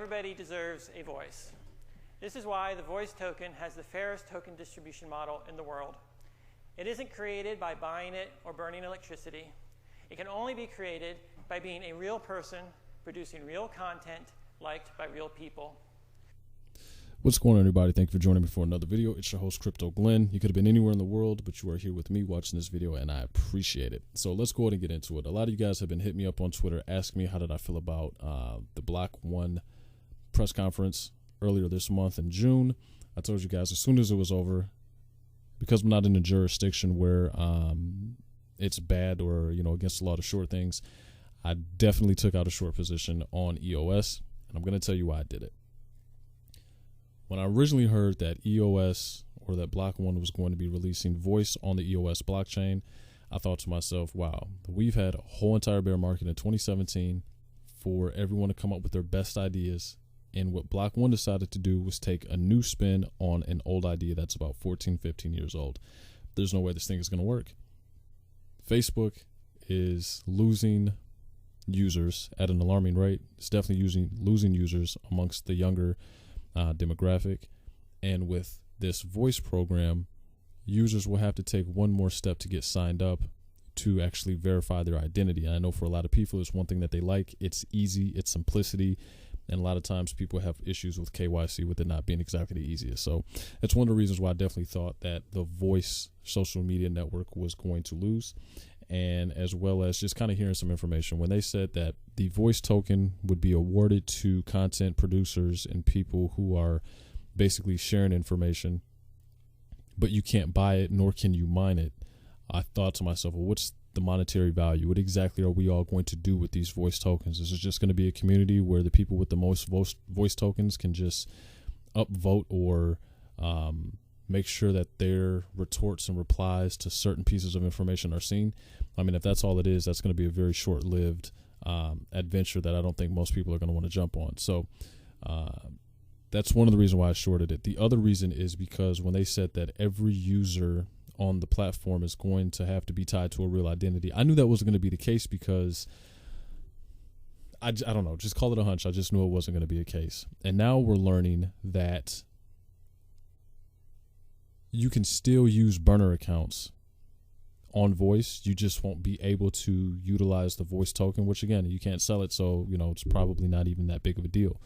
everybody deserves a voice. This is why the Voice token has the fairest token distribution model in the world. It isn't created by buying it or burning electricity. It can only be created by being a real person producing real content liked by real people. What's going on, everybody? Thank you for joining me for another video. It's your host, Crypto Glenn. You could have been anywhere in the world, but you are here with me watching this video, and I appreciate it. So let's go ahead and get into it. A lot of you guys have been hitting me up on Twitter asking me how did I feel about the Blockone press conference earlier this month in June. I told you guys as soon as it was over, because I'm not in a jurisdiction where it's bad or against a lot of short things, I definitely took out a short position on EOS, and I'm going to tell you why I did it. When I originally heard that EOS or that Blockone was going to be releasing Voice on the EOS blockchain, I thought to myself, wow, we've had a whole entire bear market in 2017 for everyone to come up with their best ideas. And what Blockone decided to do was take a new spin on an old idea that's about 14, 15 years old. There's no way this thing is going to work. Facebook is losing users at an alarming rate. It's definitely losing users amongst the younger demographic, and with this voice program, users will have to take one more step to get signed up to actually verify their identity. And I know for a lot of people, it's one thing that they like. It's easy, it's simplicity, and a lot of times people have issues with KYC with it not being exactly the easiest. So it's one of the reasons why I definitely thought that the Voice social media network was going to lose. And as well as just kind of hearing some information when they said that the Voice token would be awarded to content producers and people who are basically sharing information, but you can't buy it nor can you mine it. I thought to myself, well, what's the monetary value? What exactly are we all going to do with these Voice tokens? Is it just going to be a community where the people with the most voice tokens can just upvote or make sure that their retorts and replies to certain pieces of information are seen? I mean, if that's all it is, that's going to be a very short-lived adventure that I don't think most people are going to want to jump on. So that's one of the reasons why I shorted it. The other reason is because when they said that every user on the platform is going to have to be tied to a real identity, I knew that wasn't going to be the case because I don't know, just call it a hunch. I just knew it wasn't going to be a case. And now we're learning that you can still use burner accounts on Voice. You just won't be able to utilize the Voice token, which again, you can't sell it. So, it's probably not even that big of a deal.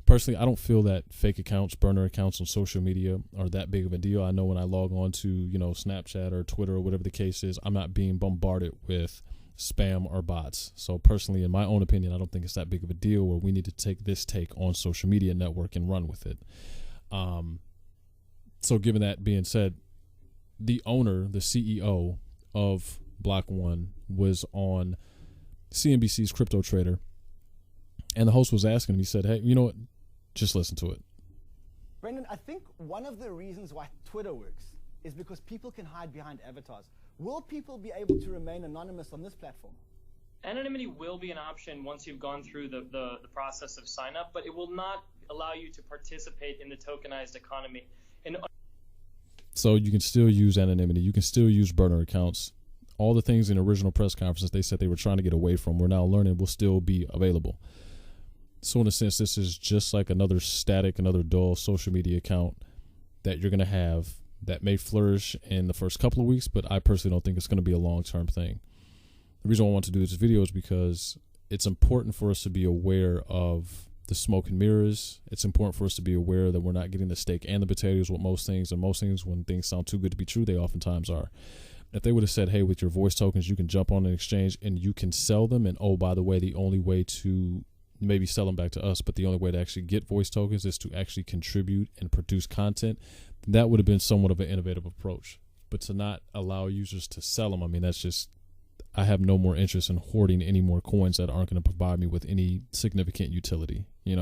Personally, I don't feel that fake accounts, burner accounts on social media are that big of a deal. I know when I log on to, Snapchat or Twitter or whatever the case is, I'm not being bombarded with spam or bots. So personally, in my own opinion, I don't think it's that big of a deal where we need to take this take on social media network and run with it. So given that being said, the owner, the CEO of Blockone was on CNBC's Crypto Trader, and the host was asking him, he said, hey, you know what, just listen to it. Brendan, I think one of the reasons why Twitter works is because people can hide behind avatars. Will people be able to remain anonymous on this platform? Anonymity will be an option once you've gone through the process of sign up, but it will not allow you to participate in the tokenized economy. So you can still use anonymity. You can still use burner accounts. All the things in the original press conferences they said they were trying to get away from, we're now learning will still be available. So in a sense, this is just like another static, another dull social media account that you're going to have that may flourish in the first couple of weeks, but I personally don't think it's going to be a long-term thing. The reason I want to do this video is because it's important for us to be aware of the smoke and mirrors. It's important for us to be aware that we're not getting the steak and the potatoes with most things, and most things, when things sound too good to be true, they oftentimes are. If they would have said, hey, with your Voice tokens, you can jump on an exchange and you can sell them, and oh, by the way, the only way to maybe sell them back to us, but the only way to actually get Voice tokens is to actually contribute and produce content, that would have been somewhat of an innovative approach. But to not allow users to sell them, I mean, that's just, I have no more interest in hoarding any more coins that aren't going to provide me with any significant utility, and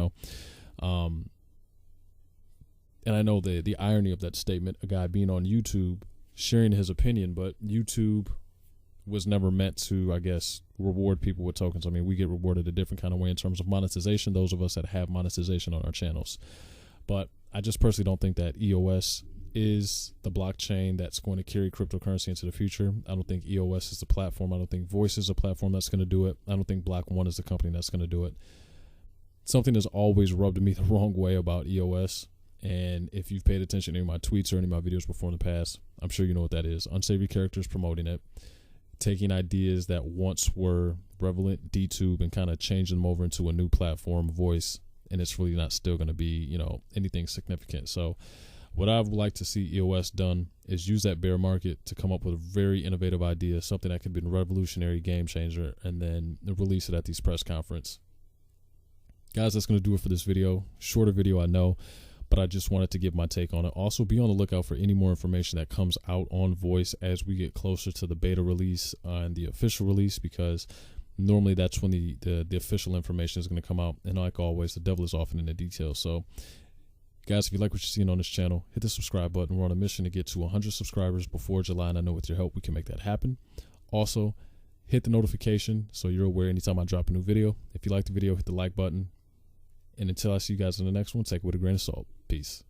I know the irony of that statement, a guy being on YouTube sharing his opinion, but YouTube was never meant to, I guess, reward people with tokens. I mean, we get rewarded a different kind of way in terms of monetization, those of us that have monetization on our channels. But I just personally don't think that EOS is the blockchain that's going to carry cryptocurrency into the future. I don't think EOS is the platform. I don't think Voice is a platform that's going to do it. I don't think Blockone is the company that's going to do it. something that's always rubbed me the wrong way about EOS. And if you've paid attention to any of my tweets or any of my videos before in the past, I'm sure you know what that is. Unsavory characters promoting it, taking ideas that once were prevalent, DTube, and kind of changing them over into a new platform, Voice, and it's really not still going to be, you know, anything significant. So what I would like to see EOS done is use that bear market to come up with a very innovative idea, something that could be a revolutionary game changer, and then release it at these press conference. Guys, that's going to do it for this video. Shorter video, I know, but I just wanted to give my take on it. Also, be on the lookout for any more information that comes out on Voice as we get closer to the beta release and the official release, because normally that's when the official information is going to come out. And like always, the devil is often in the details. So, guys, if you like what you're seeing on this channel, hit the subscribe button. We're on a mission to get to 100 subscribers before July, and I know with your help we can make that happen. Also, hit the notification so you're aware anytime I drop a new video. If you like the video, hit the like button. And until I see you guys in the next one, take it with a grain of salt. Peace.